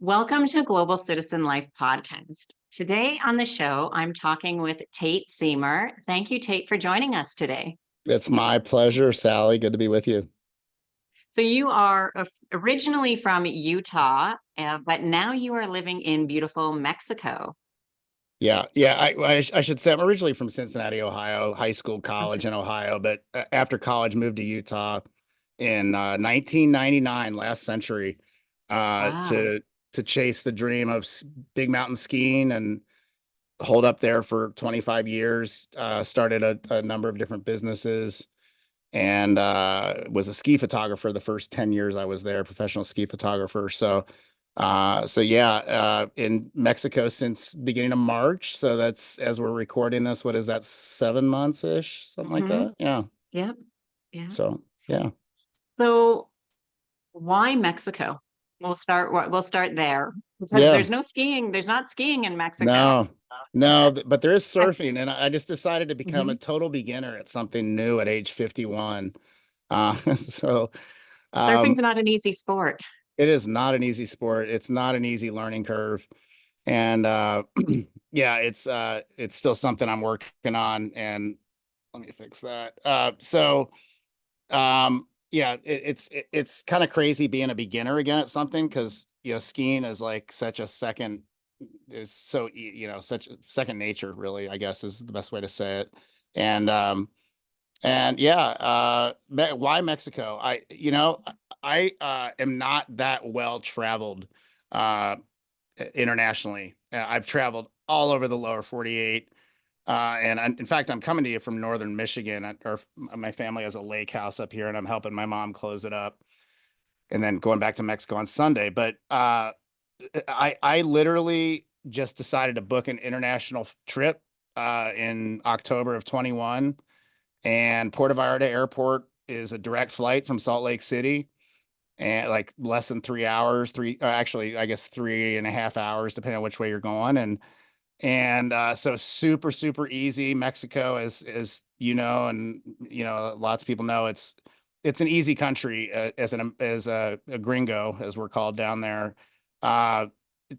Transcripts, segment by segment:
Welcome to Global Citizen Life Podcast. Today on the show, I'm talking with Tate Siemer. Thank you, Tate, for joining us today. It's my pleasure, Sally. Good to be with you. So you are originally from Utah, but now you are living in beautiful Mexico. Yeah. I should say I'm originally from Cincinnati, Ohio, high school, college in Ohio, but after college moved to Utah in 1999, last century, Wow. to chase the dream of big mountain skiing and hold up there for 25 years. Started a number of different businesses and was a ski photographer the first 10 years I was there, professional ski photographer. In Mexico since beginning of March. So that's, as we're recording this, what is that, 7 months ish, something like Mm-hmm. that? Yeah. Yep. Yeah. So yeah. So why Mexico? We'll start there because Yeah. there's no skiing. There's not skiing in Mexico. No, but there is surfing, and I just decided to become a Mhm. total beginner at something new at age 51. So Surfing's um, not an easy sport. it is not an easy sport. It's not an easy learning curve. And yeah, it's still something I'm working on, and let me fix that. Yeah, it's kind of crazy being a beginner again at something, because skiing is like such a second, is so such second nature, really, I guess is the best way to say it. And yeah, why Mexico? I am not that well traveled uh internationally. I've traveled all over the lower 48. In fact, I'm coming to you from northern Michigan. My family has a lake house up here, and I'm helping my mom close it up, and then going back to Mexico on Sunday. But I literally just decided to book an international trip in October of 21, and Puerto Vallarta Airport is a direct flight from Salt Lake City, and like less than 3 hours, actually, I guess 3.5 hours, depending on which way you're going. And so super, super easy. Mexico is, and lots of people know it's an easy country, as a gringo, as we're called down there, uh,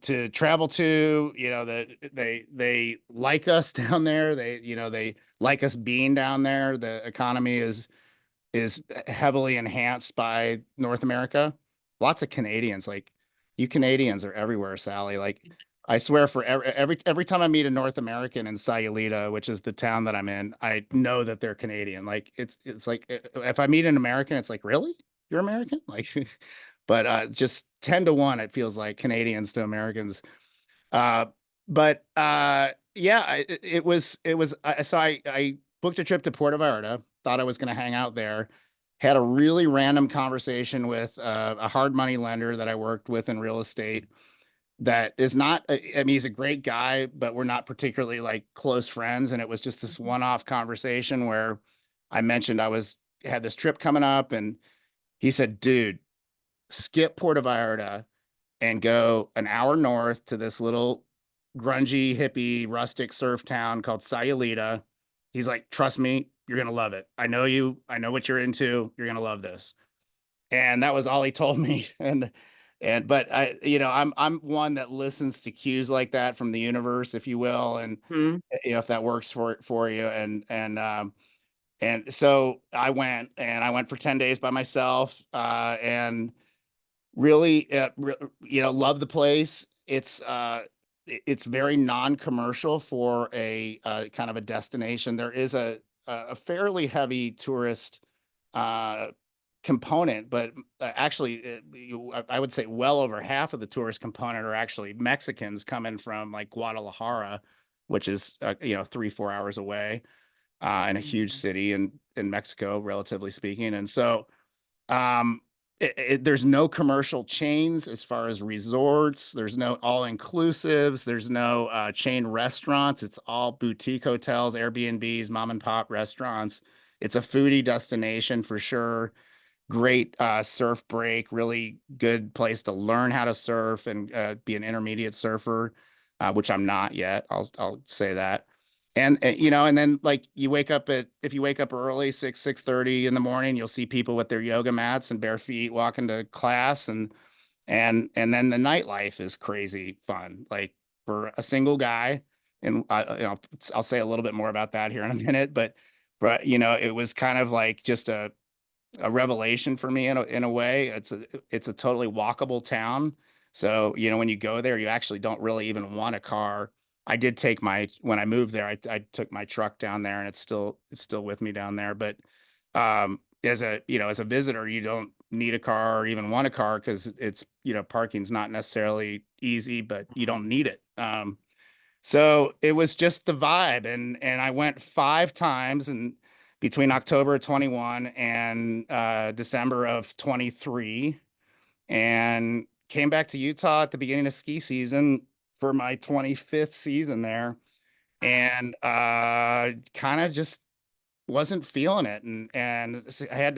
to travel to. That they like us down there. They like us being down there. The economy is heavily enhanced by North America. Lots of Canadians, like, you Canadians are everywhere, Sally. Like, I swear, for every time I meet a North American in Sayulita, which is the town that I'm in, I know that they're Canadian. Like, it's like, if I meet an American, it's like, really? You're American? Like, but just 10 to 1, it feels like, Canadians to Americans. Uh, but yeah, I booked a trip to Puerto Vallarta, thought I was going to hang out there, had a really random conversation with a hard money lender that I worked with in real estate. That is not, I mean, he's a great guy, but we're not particularly like close friends. And it was just this one-off conversation where I mentioned had this trip coming up, and he said, dude, skip Puerto Vallarta and go an hour north to this little grungy, hippie, rustic surf town called Sayulita. He's like, trust me, you're gonna love it. I know you. I know what you're into. You're gonna love this. And that was all he told me. But I'm one that listens to cues like that from the universe, if you will, and Mhm. if that works for you. And so I went for 10 days by myself, and really, love the place. It's very non-commercial for a kind of a destination. There is a fairly heavy tourist uh, component, but actually, I would say well over half of the tourist component are actually Mexicans coming from like Guadalajara, which is 3-4 hours away, in a huge city in Mexico, relatively speaking. And so um, there's no commercial chains as far as resorts. There's no all inclusives. There's no chain restaurants. It's all boutique hotels, Airbnbs, mom and pop restaurants. It's a foodie destination for sure. Great surf break, really good place to learn how to surf and be an intermediate surfer, which I'm not yet. I'll say that. And then, like, if you wake up early, 6:30 in the morning, you'll see people with their yoga mats and bare feet walking to class. And And then the nightlife is crazy fun. Like for a single guy, and I'll say a little bit more about that here in a minute, but it was kind of like just a revelation for me in a way. It's a totally walkable town. So, when you go there, you actually don't really even want a car. I did take when I moved there, I took my truck down there, and it's still with me down there. But as a visitor, you don't need a car or even want a car because parking's not necessarily easy, but you don't need it. So it was just the vibe, and I went 5 times, and between October of 21 and December of 23, and came back to Utah at the beginning of ski season for my 25th season there, and kind of just wasn't feeling it, and I had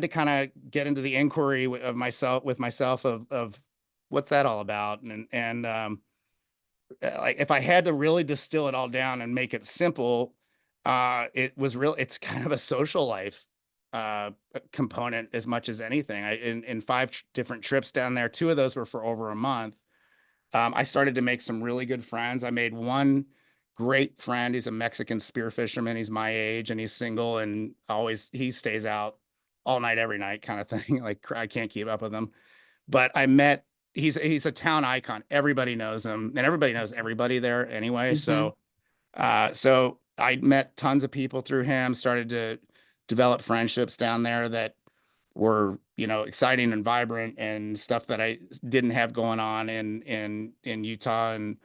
to kind of get into the inquiry of myself with myself of what's that all about, and like if I had to really distill it all down and make it simple, it's kind of a social life component as much as anything. In 5 different trips down there, 2 of those were for over a month. I started to make some really good friends. I made one great friend. He's a Mexican spear fisherman. He's my age and he's single, and he stays out all night, every night kind of thing. Like I can't keep up with him. But he's a town icon. Everybody knows him, and everybody knows everybody there anyway. Mhm. So I met tons of people through him, started to develop friendships down there that were, exciting and vibrant, and stuff that I didn't have going on in Utah. And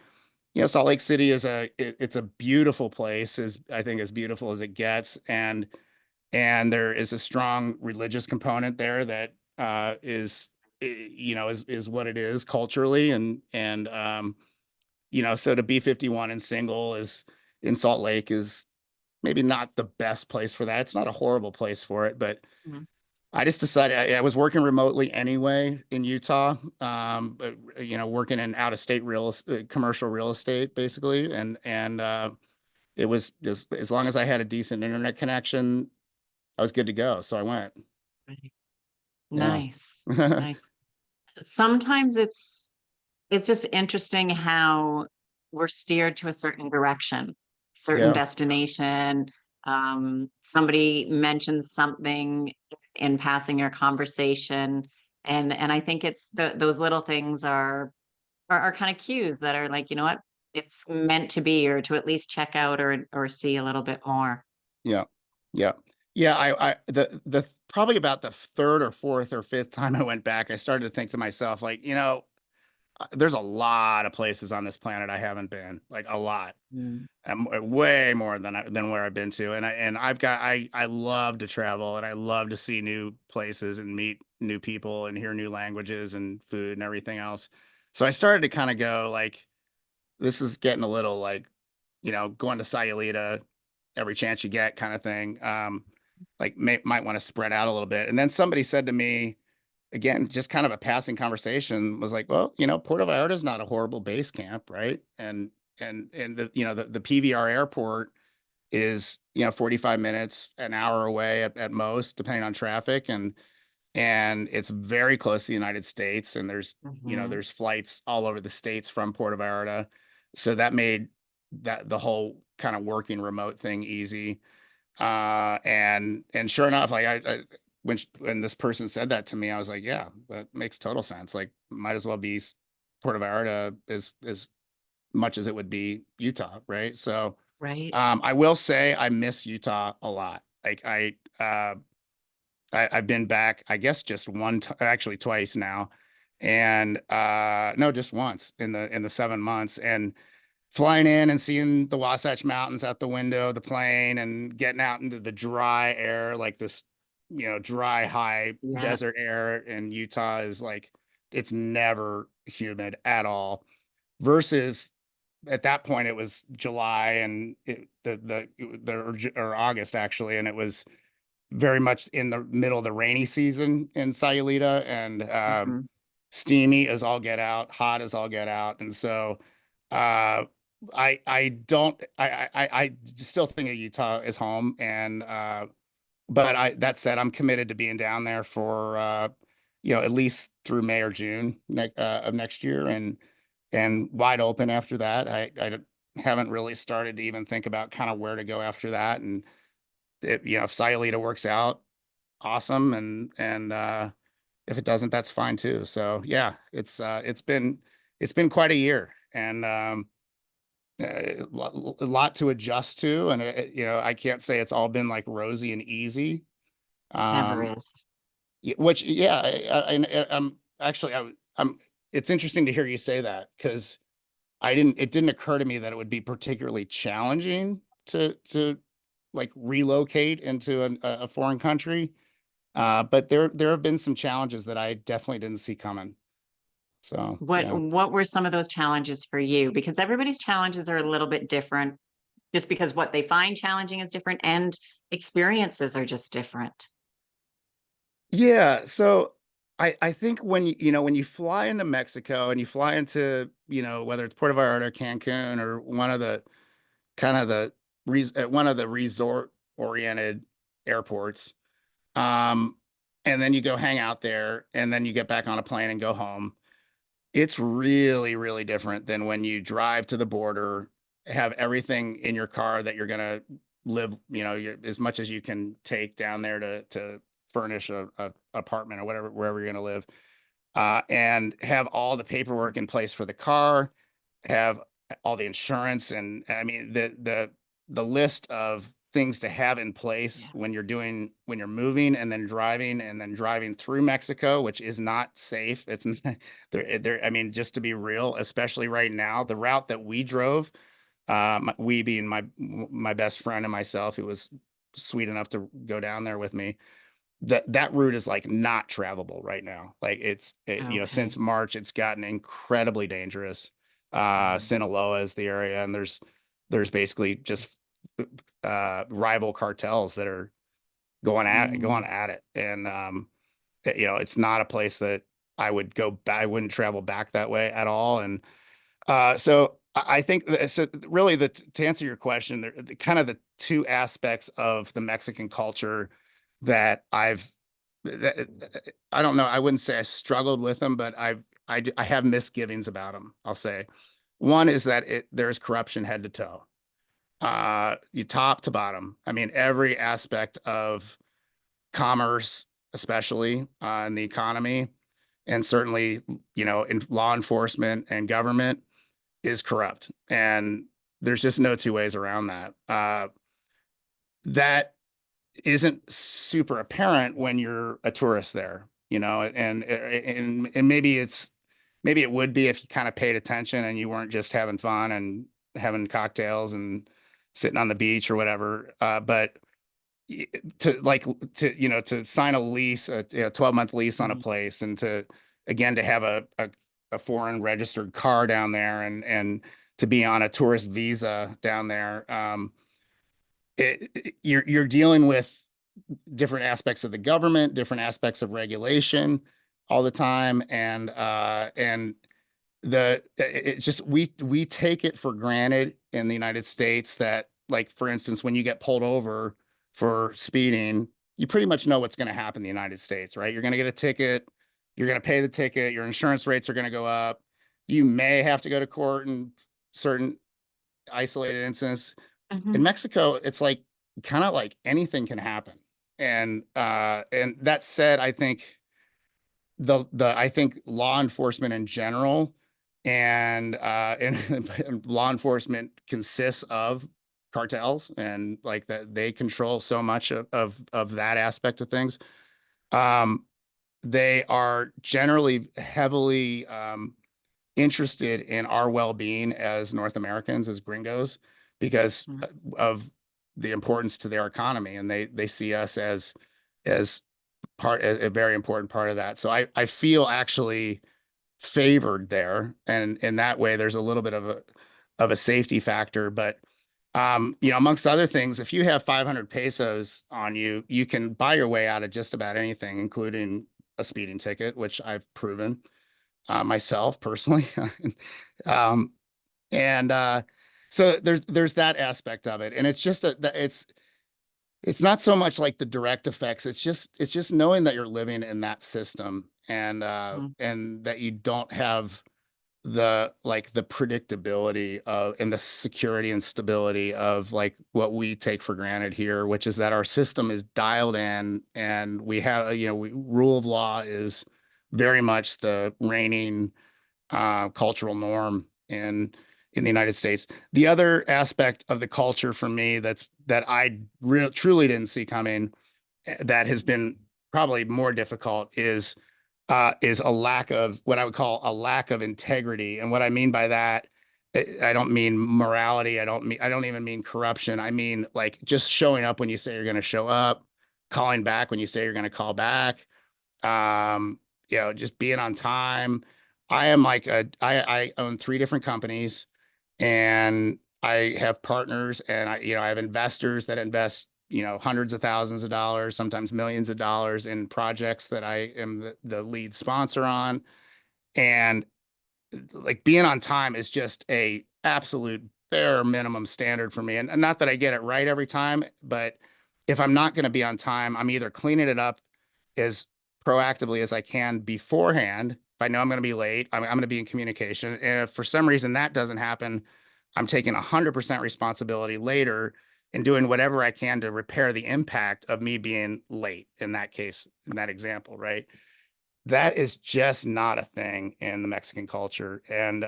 Salt Lake City it's a beautiful place, is I think as beautiful as it gets, and there is a strong religious component there that is what it is culturally, and so to be 51 and single is in Salt Lake is maybe not the best place for that. It's not a horrible place for it, but Mhm. I just decided I was working remotely anyway in Utah, but, working in out of state commercial real estate basically, and it was just as long as I had a decent internet connection, I was good to go. So I went. Right. Yeah. Nice. Nice. Sometimes it's just interesting how we're steered to a certain direction, certain Yeah. destination. Somebody mentions something in passing your conversation, and I think it's those little things are kind of cues that are like, you know what, it's meant to be, or to at least check out or see a little bit more. Yeah. Yeah. Yeah. The probably about the third or fourth or fifth time I went back, I started to think to myself, like, there's a lot of places on this planet I haven't been, like a lot, Mm. way more than where I've been to. I love to travel, and I love to see new places and meet new people and hear new languages and food and everything else. So I started to kind of go like, this is getting a little like, going to Sayulita every chance you get kind of thing. Like might want to spread out a little bit. And then somebody said to me, again, just kind of a passing conversation, was like, well, Puerto Vallarta is not a horrible base camp, right? And the PVR airport is 45 minutes, an hour away at most, depending on traffic, and it's very close to the United States, and Mhm. there's flights all over the states from Puerto Vallarta, so that made that the whole kind of working remote thing easy. And sure enough, like when this person said that to me, I was like, yeah, that makes total sense. Like, might as well be Puerto Vallarta as much as it would be Utah, right? So, Right. I will say I miss Utah a lot. Like I've been back, I guess, just actually twice now, and no, just once in the 7 months, and flying in and seeing the Wasatch Mountains out the window of the plane and getting out into the dry air, like this, dry, high Yeah. desert air in Utah is like, it's never humid at all. Versus at that point, it was July and or August actually, and it was very much in the middle of the rainy season in Sayulita, and Mhm. steamy as all get out, hot as all get out, and so uh, I don't I still think of Utah as home, and but that said, I'm committed to being down there for at least through May or June of next year, and wide open after that. Haven't really started to even think about kind of where to go after that. And if Sayulita works out, awesome. And if it doesn't, that's fine too. So yeah, it's been quite a year, and a lot to adjust to. And I can't say it's all been like rosy and easy. Never Um, is. which yeah, I'm actually I'm. It's interesting to hear you say that, because it didn't occur to me that it would be particularly challenging to like relocate into a foreign country. But there have been some challenges that I definitely didn't see coming. So yeah. What were some of those challenges for you? Because everybody's challenges are a little bit different, just because what they find challenging is different and experiences are just different. Yeah, so I think when you fly into Mexico and you fly into, whether it's Puerto Vallarta, Cancun, or one of the kind of the one of the resort oriented airports, um and then you go hang out there, and then you get back on a plane and go home. It's really, really different than when you drive to the border, have everything in your car that you're gonna live, as much as you can take down there to furnish a apartment or whatever, wherever you're gonna live, and have all the paperwork in place for the car, have all the insurance, and I mean the list of things to have in place Yeah. when you're moving and then driving through Mexico, which is not safe. It's not, I mean, just to be real, especially right now, the route that we drove, we being my best friend and myself, who was sweet enough to go down there with me, that route is like not travelable right now. Like since Okay. March, it's gotten incredibly dangerous. Mhm. Sinaloa is the area, and there's basically just rival cartels that are going Mm. at it. And it's not a place that I wouldn't travel back that way at all. And so I think so really, to answer your question, kind of the two aspects of the Mexican culture that I don't know, I wouldn't say I struggled with them, but I have misgivings about them, I'll say. One is that there's corruption head to toe, you top to bottom. I mean, every aspect of commerce, especially in the economy, and certainly, in law enforcement and government, is corrupt. And there's just no two ways around that. That isn't super apparent when you're a tourist there, and maybe it would be if you kind of paid attention and you weren't just having fun and having cocktails and sitting on the beach or whatever. But to sign a lease, a 12-month lease on a Mhm. place, and to have a foreign registered car down there, and to be on a tourist visa down there, you're dealing with different aspects of the government, different aspects of regulation all the time. And it just, we take it for granted in the United States that, like, for instance, when you get pulled over for speeding, you pretty much know what's going to happen in the United States, right? You're going to get a ticket, you're going to pay the ticket, your insurance rates are going to go up, you may have to go to court in certain isolated instances. In Mhm. Mexico, it's like kind of like anything can happen. And that said, I think I think law enforcement in general, and law enforcement consists of cartels, and like that they control so much of that aspect of things. Um, they are generally heavily interested in our well-being as North Americans, as gringos, because Mhm. of the importance to their economy, and they see us as a very important part of that. So I feel actually favored there, and in that way, there's a little bit of a safety factor. But amongst other things, if you have 500 pesos on you, you can buy your way out of just about anything, including a speeding ticket, which I've proven myself personally. um, and so there's that aspect of it, and it's just it's not so much like the direct effects. It's just knowing that you're living in that system, Mhm. and that you don't have the predictability of and the security and stability of like what we take for granted here, which is that our system is dialed in and we have, rule of law is very much the reigning cultural norm in the United States. The other aspect of the culture for me that I truly didn't see coming, that has been probably more difficult is a lack of what I would call a lack of integrity. And what I mean by that, I don't mean morality. I don't even mean corruption. I mean like just showing up when you say you're going to show up, calling back when you say you're going to call back. Um, just being on time. I am like I own 3 different companies, and I have partners, and I have investors that invest, hundreds of thousands of dollars, sometimes millions of dollars in projects that I am the lead sponsor on. And like being on time is just a absolute bare minimum standard for me. And not that I get it right every time, but if I'm not going to be on time, I'm either cleaning it up as proactively as I can beforehand. If I know I'm going to be late, I'm going to be in communication. And if for some reason that doesn't happen, I'm taking 100% responsibility later and doing whatever I can to repair the impact of me being late in that case, in that example, right? That is just not a thing in the Mexican culture. And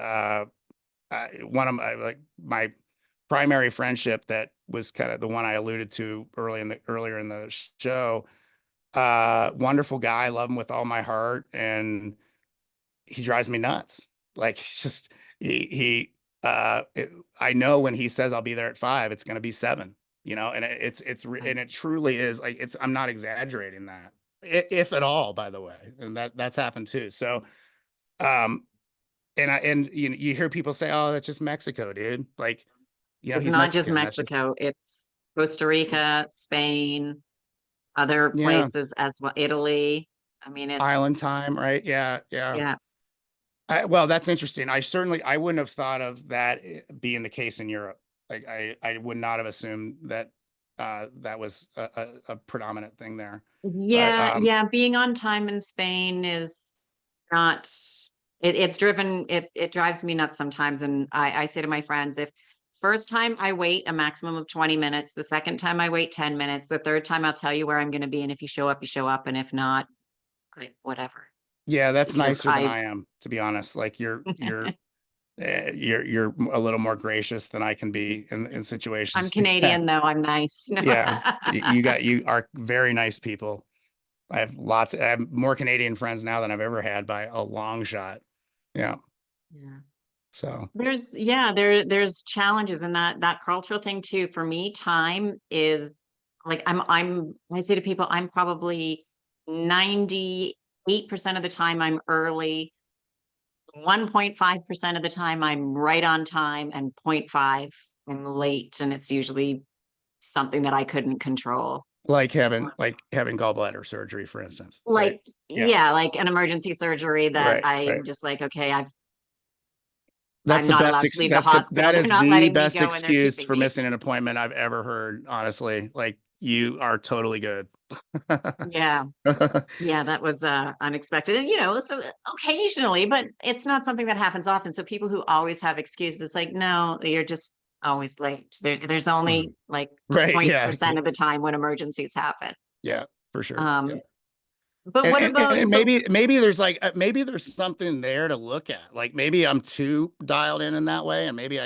one of my primary friendship, that was kind of the one I alluded to earlier in the show. Wonderful guy, love him with all my heart, and he drives me nuts. Like he's just I know when he says I'll be there at 5, it's going to be 7. And and it truly is like I'm not exaggerating that, if at all, by the way, and that's happened too. So, um, and you hear people say, "Oh, that's just Mexico, dude." Like, It's he's not just Mexican. That's just Mexico, it's Costa Rica, Spain, other yeah, places as well, Italy. I mean, island it's time, right? Yeah, yeah. yeah. Well, that's interesting. I wouldn't have thought of that being the case in Europe. Like I would not have assumed that that was a predominant thing there. But Yeah, yeah, being on time in Spain is not it drives me nuts sometimes, and I say to my friends, if first time I wait a maximum of 20 minutes, the second time I wait 10 minutes, the third time I'll tell you where I'm gonna be, and if you show up, you show up, and if not, like, whatever. yeah, that's Because nicer than I am, to be honest. Like you're a little more gracious than I can be in I'm situations. Yeah, Canadian, though, I'm nice. yeah. You are very nice people. I have more Canadian friends now than I've ever had by a long shot. Yeah. Yeah. So There's challenges in that cultural thing too. For me, time is like I say to people, I'm probably 98% of the time I'm early, 1.5% of the time I'm right on time, and point 0.5 I'm late. And it's usually something that I couldn't control. like having gallbladder surgery, for instance, right? Like, Yeah. yeah, like an emergency surgery that Right. Right. I'm just like, okay, That's I'm the not best allowed to ex leave the that's the hospital. that They're is not the letting me best go and they're excuse keeping for me. missing an appointment I've ever heard, honestly. Like you are totally good. Yeah. Yeah, that was unexpected. And so occasionally, but it's not something that happens often. So people who always have excuses, it's like, no, you're just always late. There's only like Right. Yeah. 0.% of the time when emergencies happen. Yeah, for sure. Yeah. Um, but And, what and, about and maybe there's maybe there's something there to look at. Like maybe I'm too dialed in that way, and maybe?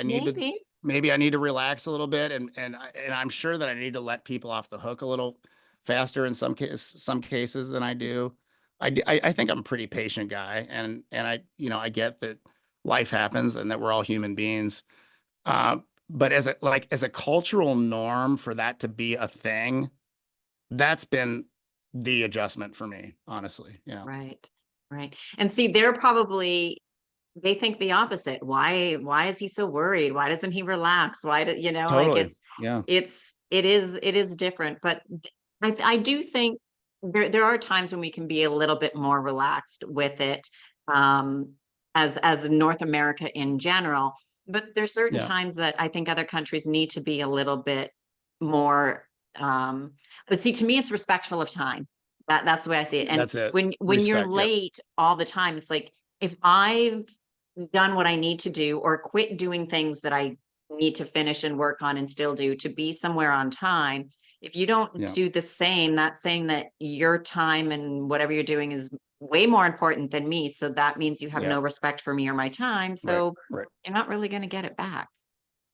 maybe I need to relax a little bit, and I'm sure that I need to let people off the hook a little faster in some cases than I do. I think I'm a pretty patient guy, and I get that life happens and that we're all human beings. But as a cultural norm for that to be a thing, that's been the adjustment for me, honestly. Yeah, Right. Right. And see, they think the opposite. Why is he so worried? Why doesn't he relax? Why do like totally. Yeah, it is different, but I do think there are times when we can be a little bit more relaxed with it, um as North America in general, but there's certain yeah, times that I think other countries need to be a little bit more, but see, to me it's respectful of time. That's the way I see it. And That's it. when you're Respect. Yep. late all the time, it's like if I've done what I need to do or quit doing things that I need to finish and work on and still do to be somewhere on time, if you don't Yeah. do the same, that's saying that your time and whatever you're doing is way more important than me. So that means you have Yeah. no respect for me or my time. Right. So Right. you're not really going to get it back.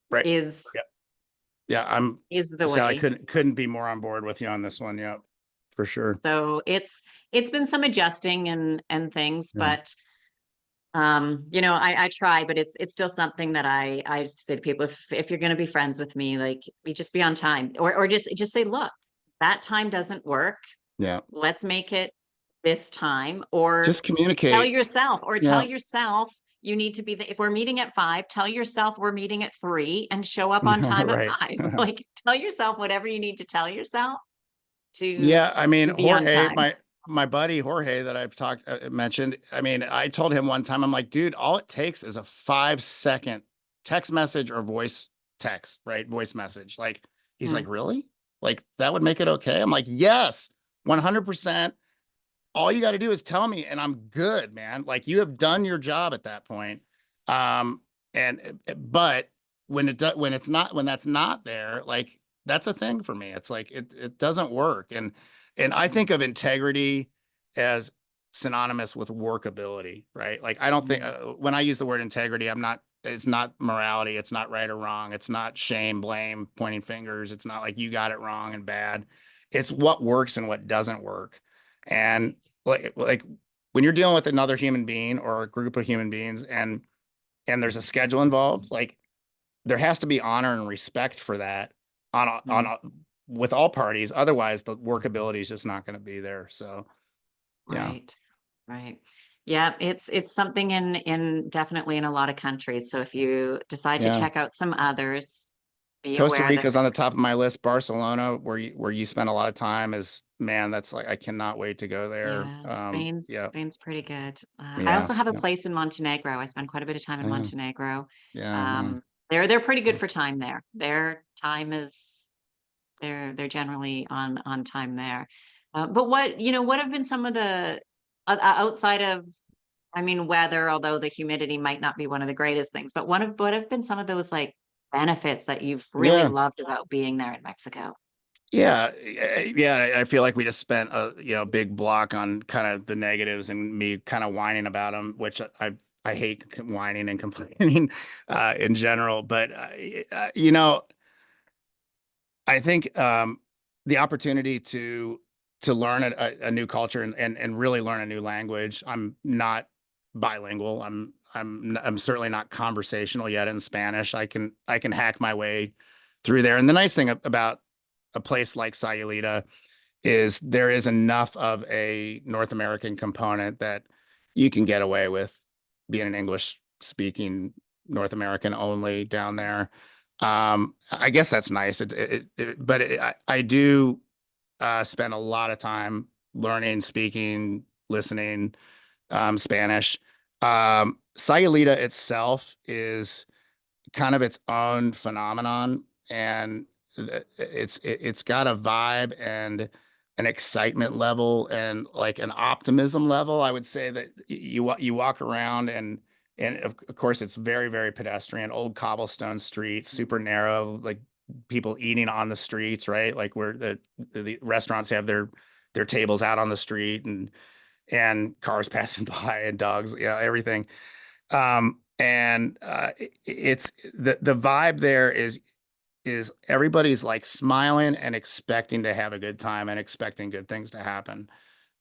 Right. Is Yeah. Yeah. is the So I way. couldn't be more on board with you on this one. Yeah, for sure. So it's been some adjusting and things, Yeah. but I try, but it's still something that I say to people, if you're going to be friends with me, like you just be on time, or just say, look, that time doesn't work, Yeah. let's make it this time, or Just communicate. tell Yeah. yourself you need to be if we're meeting at 5, tell yourself we're meeting at 3 and show up on time at Right. 5. Like tell yourself whatever you need to tell yourself to Yeah, I mean, be on Jorge, time. my buddy Jorge that I've talked mentioned. I mean, I told him one time, I'm like, dude, all it takes is a 5-second text message or voice text, right? Voice message. Like, he's Mm, like, really? Like that would make it okay? I'm like, yes, 100%. All you got to do is tell me, and I'm good, man. Like you have done your job at that point. Um, but when that's not there, like that's a thing for me. It's like it doesn't work. And I think of integrity as synonymous with workability, right? Like I don't think mm, when I use the word integrity, it's not morality, it's not right or wrong, it's not shame, blame, pointing fingers, it's not like you got it wrong and bad. It's what works and what doesn't work. And right. like when you're dealing with another human being or a group of human beings and there's a schedule involved, like there has to be honor and respect for that Mm, with all parties. Otherwise, the workability is just not going to be there. So yeah, right. Right. Yeah, it's something in definitely in a lot of countries. So if you decide to yeah. check out some others, be Costa aware that Rica's on the top of my list. Barcelona, where you spend a lot of time, is man. That's like I cannot wait to go there. yeah, Yeah, Spain's pretty good. I yeah, also have a yeah, place in Montenegro. I spend quite a bit of time in yeah, Montenegro. yeah, man. Um, they're pretty good for Awesome. time there. Their time is they're generally on time there. But what have been some of the outside of, I mean, weather, although the humidity might not be one of the greatest things, but what have been some of those like benefits that you've really Yeah. loved about being there in Mexico? Yeah, yeah. I feel like we just spent a big block on kind of the negatives and me kind of whining about them, which I hate whining and complaining in general. But I think the opportunity to learn a new culture and really learn a new language. I'm not bilingual. I'm certainly not conversational yet in Spanish. I can hack my way through there. And the nice thing about a place like Sayulita is there is enough of a North American component that you can get away with being an English speaking North American only down there. I guess that's nice. I do spend a lot of time learning, speaking, listening Spanish. Sayulita itself is kind of its own phenomenon, and it's got a vibe and an excitement level and like an optimism level. I would say that you walk around and of course it's very, very pedestrian, old cobblestone streets, super narrow, like people eating on the streets, right? Like where the restaurants have their tables out on the street and cars passing by and dogs, everything. It's the vibe there is everybody's like smiling and expecting to have a good time and expecting good things to happen.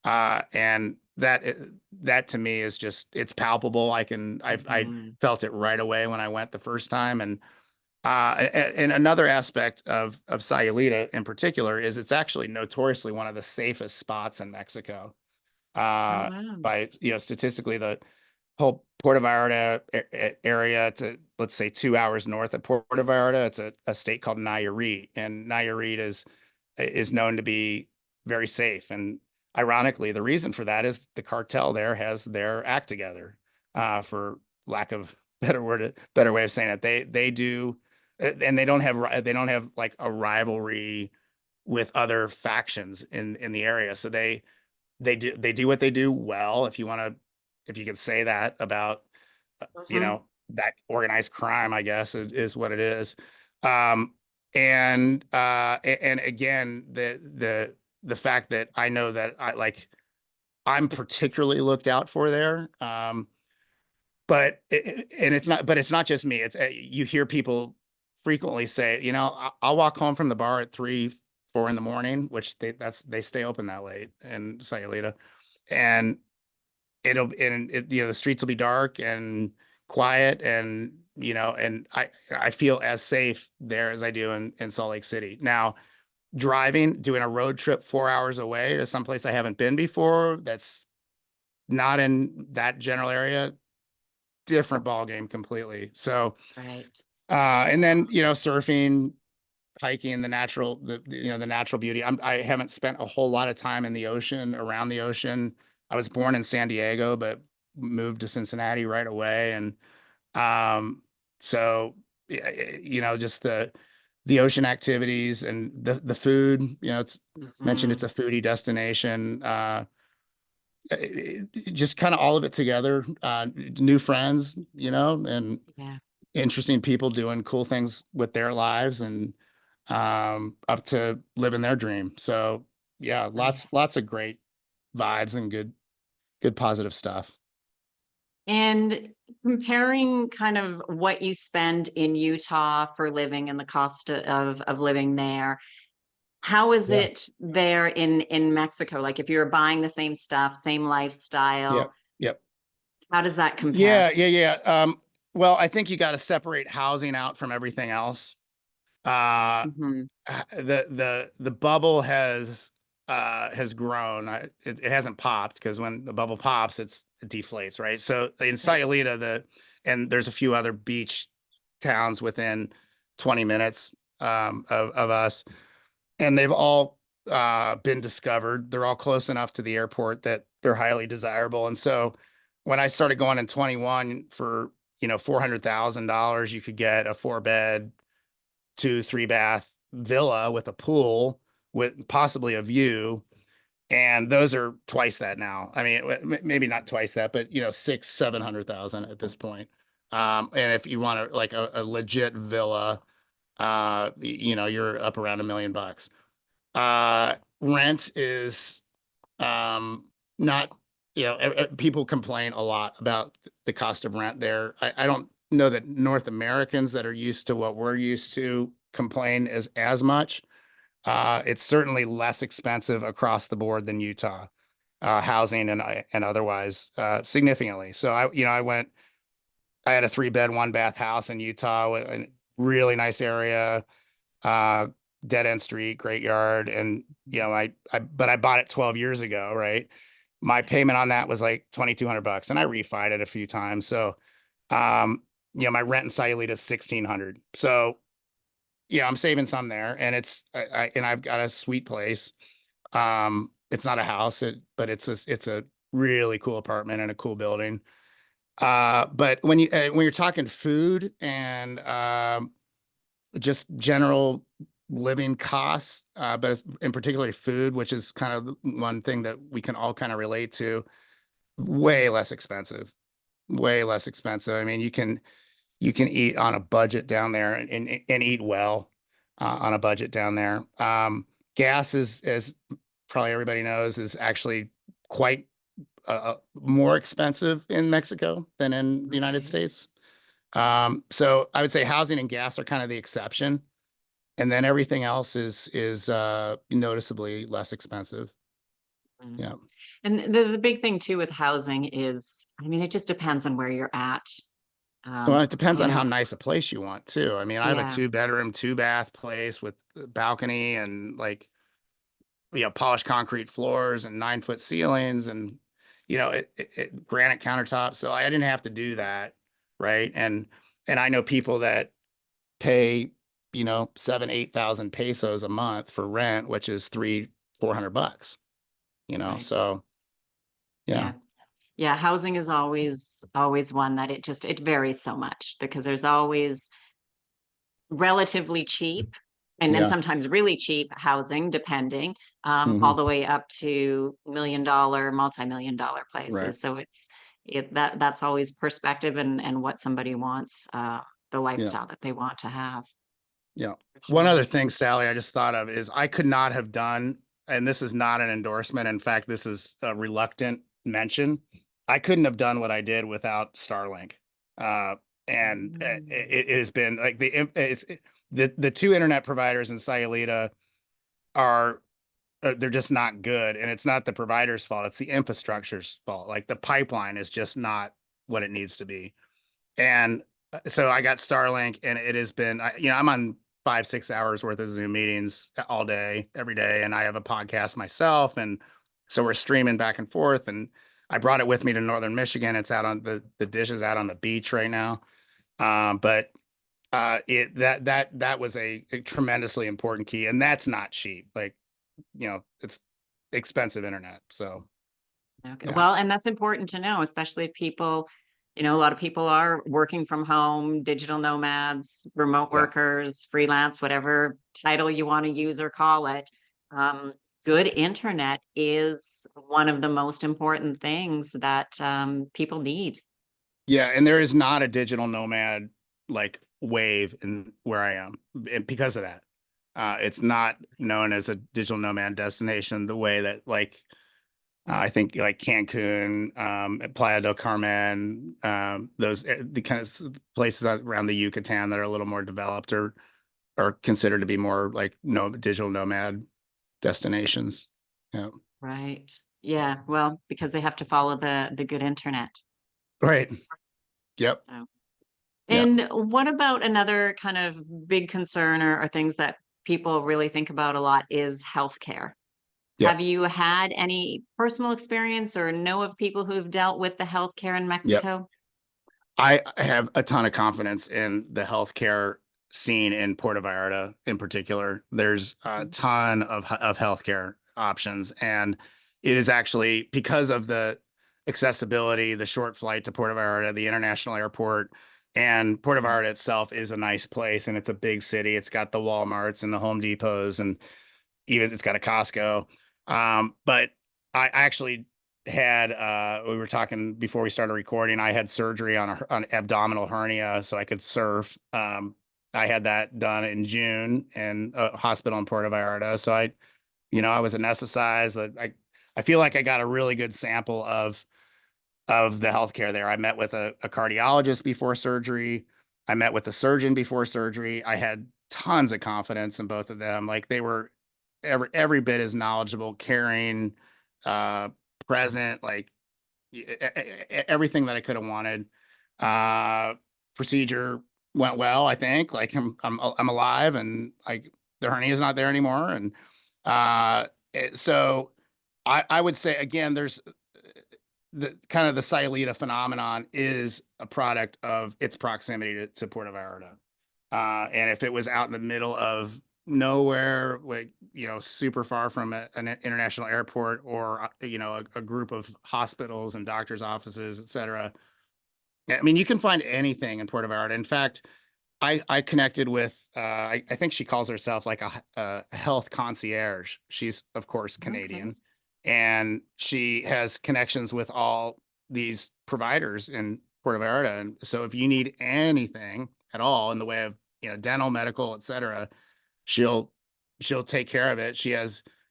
And that to me is just it's palpable. I Mhm. felt it right away when I went the first time. And another aspect of Sayulita in particular is it's actually notoriously one of the safest spots in Mexico. Oh, wow. By statistically the whole Puerto Vallarta area to let's say 2 hours north of Puerto Vallarta. It's a state called Nayarit, and Nayarit is known to be very safe. And ironically, the reason for that is the cartel there has their act together, for lack of better way of saying it. They do, and they don't have like a rivalry with other factions in the area. So they do what they do well. If you could say that about, Mhm. that organized crime, I guess is what it is. Um, and again, the fact that I know that I'm particularly looked out for there. And it's not just me. You hear people frequently say, I'll walk home from the bar at 3, 4 in the morning, which they stay open that late in Sayulita, and the streets will be dark and quiet, and I feel as safe there as I do in Salt Lake City. Now, doing a road trip 4 hours away to someplace I haven't been before, that's not in that general area, different ball game completely. So, Right. and then, surfing, hiking, the natural beauty. I haven't spent a whole lot of time in the ocean, around the ocean. I was born in San Diego, but moved to Cincinnati right away. And, so, just the ocean activities and the food, it's mentioned it's Mhm. a foodie destination. Just kind of all of it together, new friends, and Yeah. interesting people doing cool things with their lives, and up to living their dream. So yeah, Nice. lots of great vibes and good positive stuff. And comparing kind of what you spend in Utah for living and the cost of living there, how is Yeah. it there in Mexico? Like if you're buying the same stuff, same Yep. lifestyle, Yep. how does that compare? Yeah. Well, I think you got to separate housing out from everything else. Uh, Mhm. the bubble has grown. It hasn't popped, because when the bubble pops, it deflates, right? So in Right. Sayulita, and there's a few other beach towns within 20 minutes, of us, and they've all been discovered. They're all close enough to the airport that they're highly desirable. And so when I started going in 21 for, $400,000, you could get a 4-bed, 2, 3 bath villa with a pool with possibly a view. And those are twice that now. I mean, maybe not twice that, but 600,000, 700,000 at this point. And if you want like a legit villa, you're up around $1 million. Rent is, um, not, people complain a lot about the cost of rent there. I don't know that North Americans that are used to what we're used to complain as much. It's certainly less expensive across the board than Utah, housing and otherwise, significantly. So I had a 3-bed, 1 bath house in Utah, with a really nice area, uh, dead end street, great yard. And, but I bought it 12 years ago, right? My payment on that was like $2,200, and I refied it a few times. So, um, my rent in Sayulita is 1,600. So, I'm saving some there, and I've got a sweet place. It's not a house, but it's a really cool apartment and a cool building. But when you're talking food and, just general living costs, but in particular food, which is kind of the one thing that we can all kind of relate to, way less expensive, way less expensive. I mean, you can eat on a budget down there, and eat well, on a budget down there. Gas is, as probably everybody knows, is actually quite, more expensive in Mexico than in the United Okay. States. So I would say housing and gas are kind of the exception, and then everything else is noticeably less expensive. Mm. Yeah. And the big thing too with housing is, I mean, it just depends on where you're at. Well, it depends You on how know, nice a place you want too. I mean, I have a yeah, 2-bedroom, 2-bath place with a balcony and, like, polished concrete floors and 9-foot ceilings, and, granite countertops. So I didn't have to do that. Right. And I know people that pay, 7, 8 thousand pesos a month for rent, which is 300, 400 bucks, right. so yeah. Yeah. Yeah. Housing is always one that it varies so much because there's always relatively cheap. and then Yeah. sometimes really cheap housing, depending, all Hmm. the way up to $1 million, multi-million-dollar Right. places. So that's always perspective and what somebody wants, the Yeah. lifestyle that they want to have, Yeah. for One sure. other thing, Sally, I just thought of is I could not have done, and this is not an endorsement. In fact, this is a reluctant mention. I couldn't have done what I did without Starlink. Uh, and it has been like the two internet providers in Sayulita are they're just not good, and it's not the provider's fault. It's the infrastructure's fault. Like the pipeline is just not what it needs to be. And so I got Starlink, and it has been, I'm on 5, 6 hours worth of Zoom meetings all day, every day. And I have a podcast myself. And so we're streaming back and forth. And I brought it with me to Northern Michigan. It's out on the dish is out on the beach right now. But that was a tremendously important key. And that's not cheap. Like, it's expensive internet. So Okay. yeah, Well, and that's important to know, especially if people, a lot of people are working from home, digital nomads, remote yeah. workers, freelance, whatever title you want to use or call it. Um, Good internet is one of the most important things that people need. Yeah, and there is not a digital nomad like wave in where I am, and because of that. It's not known as a digital nomad destination the way that like I think like Cancun, Playa del Carmen, those the kind of places around the Yucatan that are a little more developed are considered to be more like no digital nomad destinations. Yeah. Right. Yeah. Well, because they have to follow the good internet. Right. Yep. So. Yep. And what about another kind of big concern or things that people really think about a lot is healthcare? Yep. Have you had any personal experience or know of people who've dealt with the healthcare in Yep. Mexico? I have a ton of confidence in the healthcare scene in Puerto Vallarta in particular. There's a Mm. ton of healthcare options, and it is actually because of the accessibility, the short flight to Puerto Vallarta, the international airport, and Puerto Mm. Vallarta itself is a nice place, and it's a big city. It's got the Walmarts and the Home Depots, and even it's got a Costco. But I actually had we were talking before we started recording. I had surgery on an abdominal hernia so I could surf. I had that done in June in a hospital in Puerto Vallarta. So I was anesthetized. I feel like I got a really good sample of the healthcare there. I met with a cardiologist before surgery. I met with a surgeon before surgery. I had tons of confidence in both of them. Like they were every bit as knowledgeable, caring, uh, present, like everything that I could have wanted. Uh, Procedure went well, I think. Like I'm alive, and like the hernia is not there anymore. And so I would say again, there's the kind of the Sileta phenomenon is a product of its proximity to Puerto Vallarta. And if it was out in the middle of nowhere, like, super far from an international airport or, a group of hospitals and doctors' offices, et cetera. I mean, you can find anything in Puerto Vallarta. In fact, I connected with, I think she calls herself like a health concierge. She's, of course, Okay. Canadian, and she has connections with all these providers in Puerto Vallarta. And so if you need anything at all in the way of, dental, medical, et cetera, she'll she'll take care of it.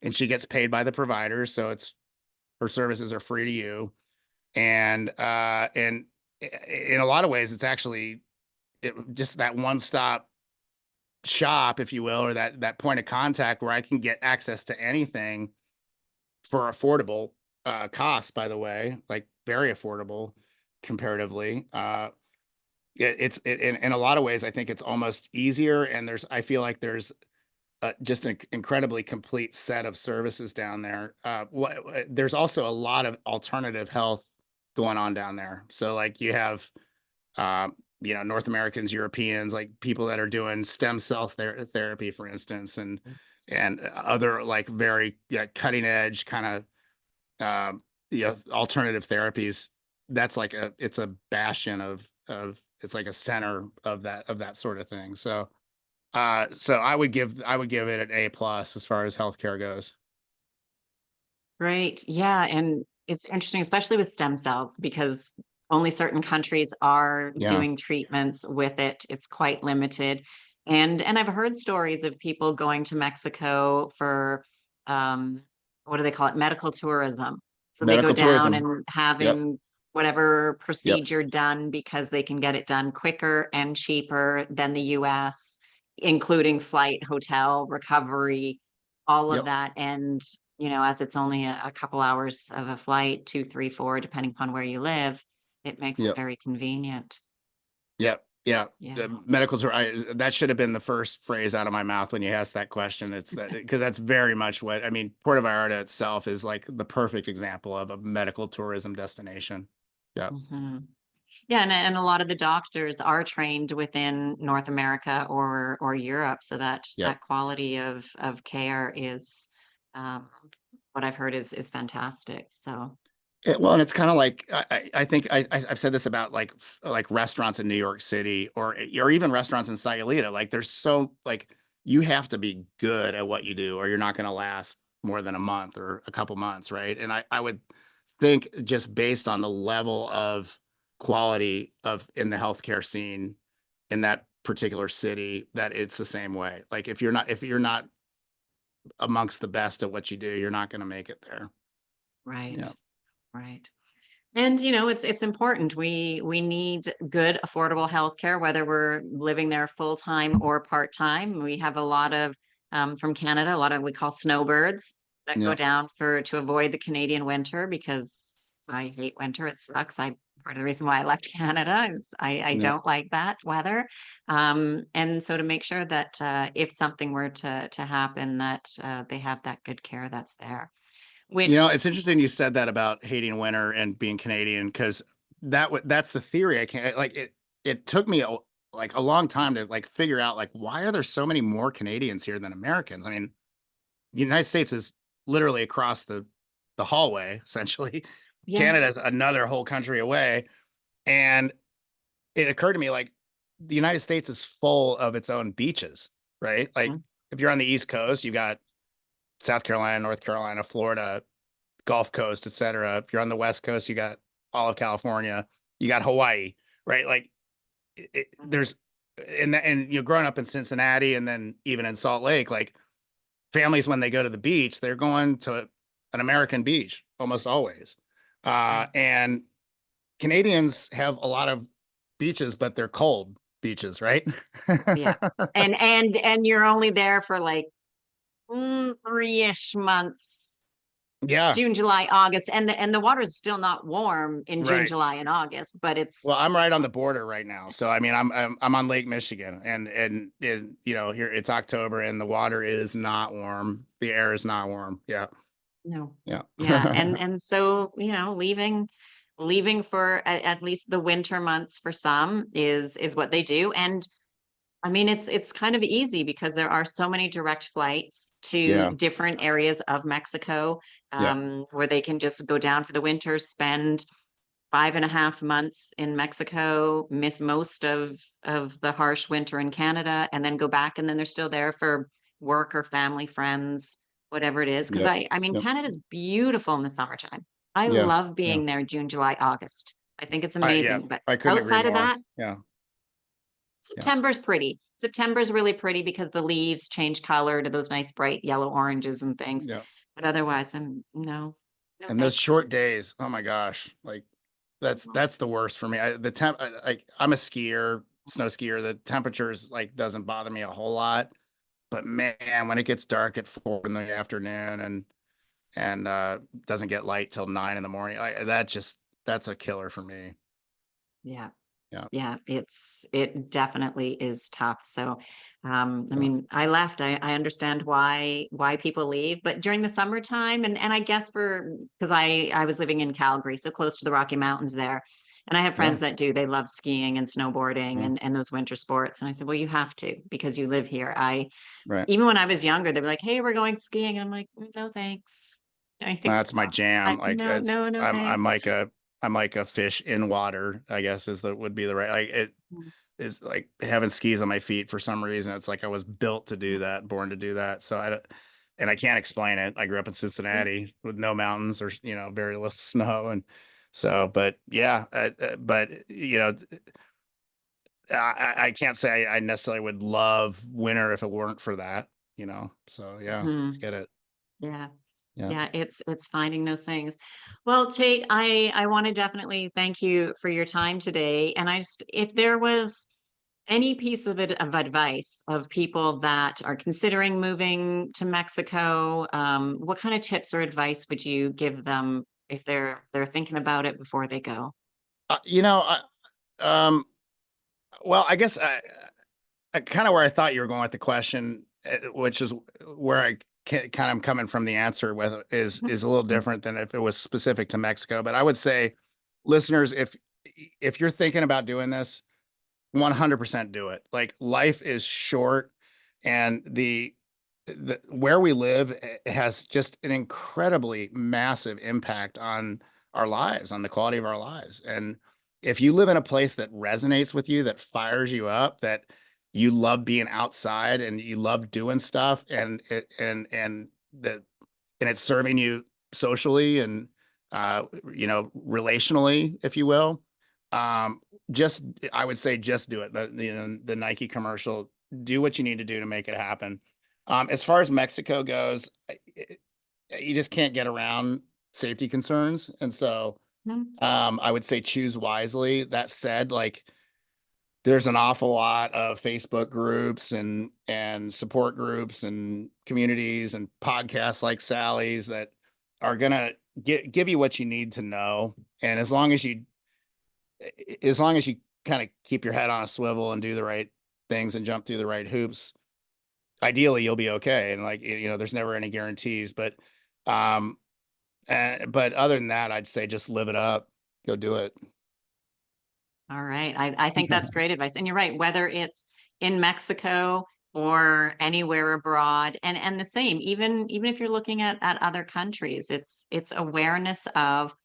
And she gets paid by the providers, so her services are free to you. And in a lot of ways, it's actually just that one stop shop, if you will, or that point of contact where I can get access to anything for affordable costs, by the way, like very affordable comparatively. In a lot of ways, I think it's almost easier. And I feel like there's just an incredibly complete set of services down there. There's also a lot of alternative health going on down there. So like you have North Americans, Europeans, like people that are doing stem cell therapy, for instance, and other like very cutting edge kind of alternative therapies. That's like it's a bastion of it's like a center of that sort of thing. So So I would give it an A plus as far as healthcare goes. Right. Yeah. And it's interesting, especially with stem cells, because only certain countries are Yeah. doing treatments with it. It's quite limited. And I've heard stories of people going to Mexico for um what do they call it? Medical tourism. So they go Medical down tourism. and Yep. having whatever Yep. procedure done because they can get it done quicker and cheaper than the US, including flight, hotel, recovery, all of Yep. that. And as it's only a couple hours of a flight, 2, 3, 4, depending upon where you live, it makes it Yep. very convenient. Yep. Yeah. Yeah. Medical tour. That should have been the first phrase out of my mouth when you asked that question. It's that because that's very much what I mean. Puerto Vallarta itself is like the perfect example of a medical tourism destination. Yep. Mhm. Yeah, and a lot of the doctors are trained within North America or Europe, so that Yep. that quality of care is, um, what I've heard is fantastic. So, Well, and it's kind of like I think I've said this about like restaurants in New York City or even restaurants in Sayulita. Like there's so like you have to be good at what you do or you're not going to last more than a month or a couple months, right? And I would think just based on the level of quality of in the healthcare scene in that particular city that it's the same way. Like if you're not amongst the best at what you do, you're not going to make it there. right, Yeah. right. And it's important. We need good, affordable healthcare, whether we're living there full time or part time. We have a lot of from Canada, a lot of we call snowbirds that go Yeah. down for to avoid the Canadian winter because I hate winter. It sucks. I Part of the reason why I left Canada is I Yeah. don't like that weather. And so to make sure that if something were to happen, that they have that good care that's there. Which It's interesting you said that about hating winter and being Canadian because that's the theory. I can't like it. It took me like a long time to like figure out like why are there so many more Canadians here than Americans? I mean, the United States is literally across the hallway, essentially. yeah, Canada's another whole country away, and it occurred to me like the United States is full of its own beaches, right? Like mm, if you're on the East Coast, you got South Carolina, North Carolina, Florida, Gulf Coast, etc. If you're on the West Coast, you got all of California, you got Hawaii, right? Like there's and you're growing up in Cincinnati and then even in Salt Lake, like families when they go to the beach, they're going to an American beach almost always. right. And Canadians have a lot of beaches, but they're cold beaches, right? Yeah. And you're only there for like 3-ish months, Yeah, June, July, August, and the water is still not warm in June, right. July, and August, but it's Well, I'm right on the border right now. So I mean, I'm on Lake Michigan and here it's October and the water is not warm. The air is not warm. Yeah. no. Yeah. Yeah, and so, leaving for at least the winter months for some is what they do. And I mean, it's kind of easy because there are so many direct flights to Yeah. different areas of Mexico, Yeah. where they can just go down for the winter, spend 5.5 months in Mexico, miss most of the harsh winter in Canada, and then go back, and then they're still there for work or family, friends, whatever it is. Because Yep. I mean, Yep. Canada's beautiful in the summertime. I Yeah. love Yeah. being there June, July, August. I think it's Yeah. amazing. But I couldn't agree outside of more. that, Yeah. Yeah. September's pretty. September's really pretty because the leaves change color to those nice bright yellow oranges and things. Yeah. But otherwise, I'm no And those thanks. short days, oh my gosh, like Mhm. that's the worst for me. The temp, like I'm a skier, snow skier. The temperatures like doesn't bother me a whole lot, but man, when it gets dark at 4 in the afternoon and doesn't get light till 9 in the morning, that's a killer for me. Yeah. Yeah, Yeah, it definitely is tough. So, I yeah, mean, I left. I understand why people leave, but during the summertime, and I guess because I was living in Calgary, so close to the Rocky Mountains there, and I have yeah, friends that do. They love skiing and snowboarding yeah. and those winter sports. And I said, well, you have to because you live here. I Right. Even when I was younger, they'd be like, hey, we're going skiing, and I'm like, no, thanks. I think That's my jam. Like no, it's no, I'm thanks. like a fish in water, I guess would be the right like it. is like having skis on my feet for some reason. It's like I was built to do that, born to do that. So I don't, and I can't explain it. I grew up in Yeah. Cincinnati with no mountains or, very little snow. And so, but yeah, but I can't say I necessarily would love winter if it weren't for that, so yeah, I Mhm. get it. Yeah. Yeah. Yeah, it's finding those things. Well, Tate, I want to definitely thank you for your time today. And I just, if there was any piece of advice of people that are considering moving to Mexico, what kind of tips or advice would you give them if they're thinking about it before they go? Uh, you know, I, um, well, I guess kind of where I thought you were going with the question, which is where I kind of coming from the answer with is a little different than if it was specific to Mexico. But I would say, listeners, if you're thinking about doing this, 100% do it. Like life is short, and the where we live has just an incredibly massive impact on our lives, on the quality of our lives. And if you live in a place that resonates with you, that fires you up, that you love being outside and you love doing stuff, that and it's serving you socially and relationally, if you will, um, just I would say just do it. The Nike commercial, do what you need to do to make it happen. As far as Mexico goes, you just can't get around safety concerns, and so Mhm. I would say choose wisely. That said, like there's an awful lot of Facebook groups and support groups and communities and podcasts like Sally's that are gonna give you what you need to know. And as long as you kind of keep your head on a swivel and do the right things and jump through the right hoops, ideally you'll be okay. And like, there's never any guarantees, um, but other than that, I'd say just live it up, go do it. All right. I think that's great advice. And you're right, whether it's in Mexico or anywhere abroad, and the same, even if you're looking at other countries, it's awareness of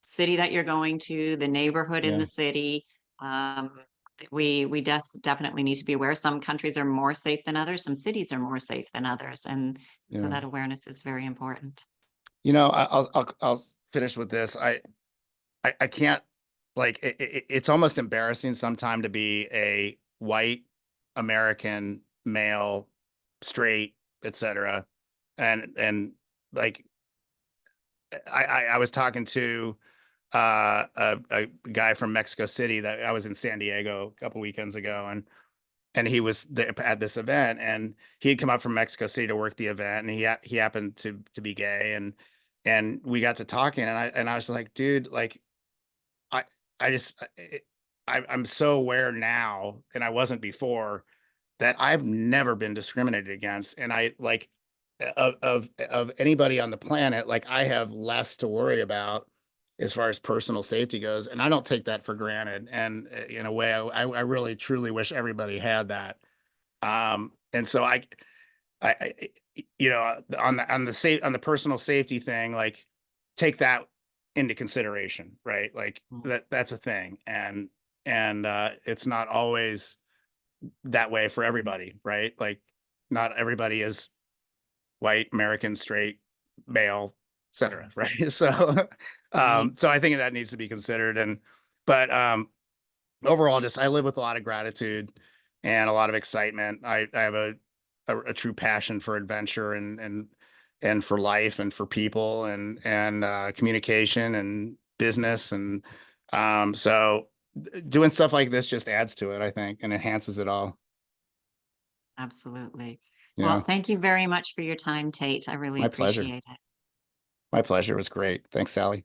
city that you're going to, the neighborhood in Yeah. the city. Um, we definitely need to be aware. Some countries are more safe than others. Some cities are more safe than others, and so Yeah. that awareness is very important. I'll finish with this. I can't like it's almost embarrassing sometime to be a white American male, straight, etc. And like I was talking to a guy from Mexico City that I was in San Diego a couple weekends ago, and he was there at this event, and he had come up from Mexico City to work the event, and he happened to be gay, and we got to talking, and I was like, dude, like I I just I'm so aware now, and I wasn't before, that I've never been discriminated against, and I like of anybody on the planet, like I have less to worry about as far as personal safety goes, and I don't take that for granted. And in a way, I really truly wish everybody had that. And so on the personal safety thing, like take that into consideration, right? Like Mm. that's a thing, and it's not always that way for everybody, right? Like not everybody is white, American, straight, male, etc. Right? So, Right. so I think that needs to be considered. But overall, just I live with a lot of gratitude and a lot of excitement. I have a true passion for adventure and for life and for people and communication and business so doing stuff like this just adds to it, I think, and enhances it all. Absolutely. Well, Yeah, thank you very much for your time, Tate. I really my pleasure. appreciate it. My pleasure. It was great. Thanks, Sally.